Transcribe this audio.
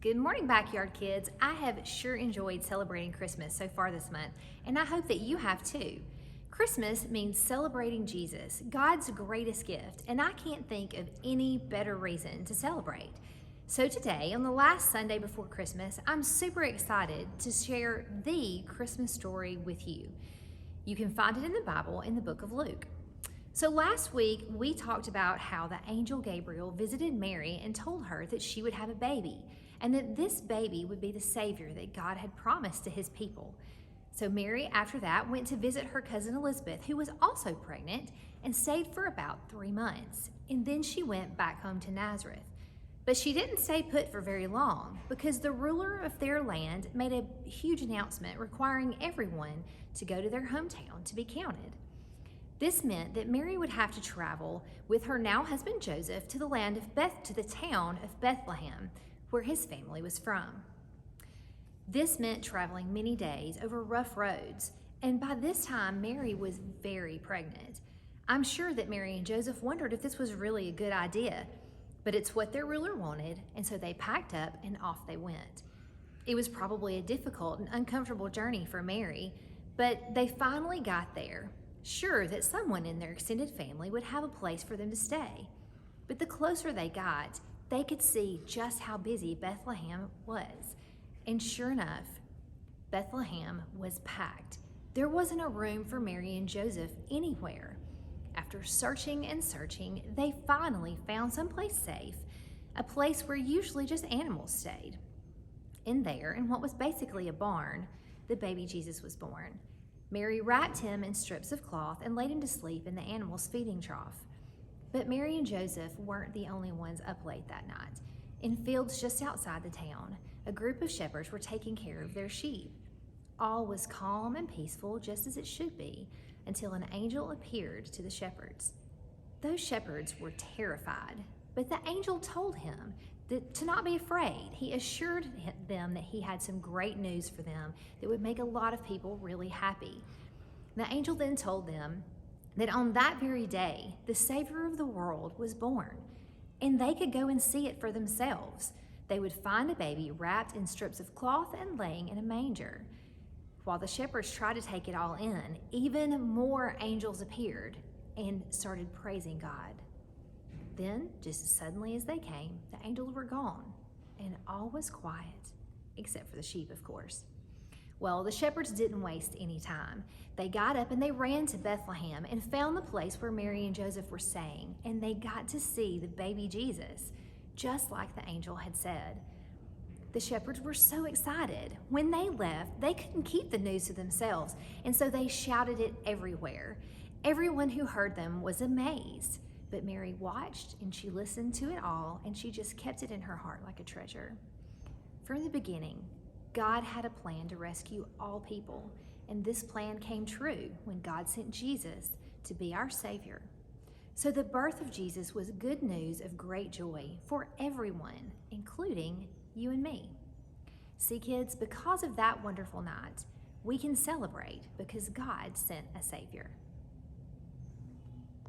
Good morning, Backyard Kids. I have sure enjoyed celebrating Christmas so far this month, and I hope that you have too. Christmas means celebrating Jesus, God's greatest gift, and I can't think of any better reason to celebrate. So today, on the last Sunday before Christmas, I'm super excited to share the Christmas story with you. You can find it in the Bible in the book of Luke. So last week, we talked about how the angel Gabriel visited Mary and told her that she would have a baby, and that this baby would be the Savior that God had promised to his people. So Mary, after that, went to visit her cousin Elizabeth, who was also pregnant, and stayed for about 3 months. And then she went back home to Nazareth. But she didn't stay put for very long, because the ruler of their land made a huge announcement requiring everyone to go to their hometown to be counted. This meant that Mary would have to travel with her now husband Joseph to the town of Bethlehem, where his family was from. This meant traveling many days over rough roads, and by this time Mary was very pregnant. I'm sure that Mary and Joseph wondered if this was really a good idea, but it's what their ruler wanted, and so they packed up and off they went. It was probably a difficult and uncomfortable journey for Mary, but they finally got there, sure that someone in their extended family would have a place for them to stay. But the closer they got, they could see just how busy Bethlehem was. And sure enough, Bethlehem was packed. There wasn't a room for Mary and Joseph anywhere. After searching and searching, they finally found someplace safe, a place where usually just animals stayed. In there, in what was basically a barn, the baby Jesus was born. Mary wrapped him in strips of cloth and laid him to sleep in the animal's feeding trough. But Mary and Joseph weren't the only ones up late that night. In fields just outside the town, a group of shepherds were taking care of their sheep. All was calm and peaceful, just as it should be, until an angel appeared to the shepherds. Those shepherds were terrified, but the angel told him to not be afraid. He assured them that he had some great news for them that would make a lot of people really happy. The angel then told them that on that very day, the Savior of the world was born, and they could go and see it for themselves. They would find a baby wrapped in strips of cloth and laying in a manger. While the shepherds tried to take it all in, even more angels appeared and started praising God. Then, just as suddenly as they came, the angels were gone, and all was quiet, except for the sheep, of course. Well, the shepherds didn't waste any time. They got up and they ran to Bethlehem and found the place where Mary and Joseph were staying, and they got to see the baby Jesus, just like the angel had said. The shepherds were so excited. When they left, they couldn't keep the news to themselves, and so they shouted it everywhere. Everyone who heard them was amazed. But Mary watched and she listened to it all, and she just kept it in her heart like a treasure. From the beginning, God had a plan to rescue all people, and this plan came true when God sent Jesus to be our Savior. So the birth of Jesus was good news of great joy for everyone, including you and me. See, kids, because of that wonderful night, we can celebrate because God sent a Savior.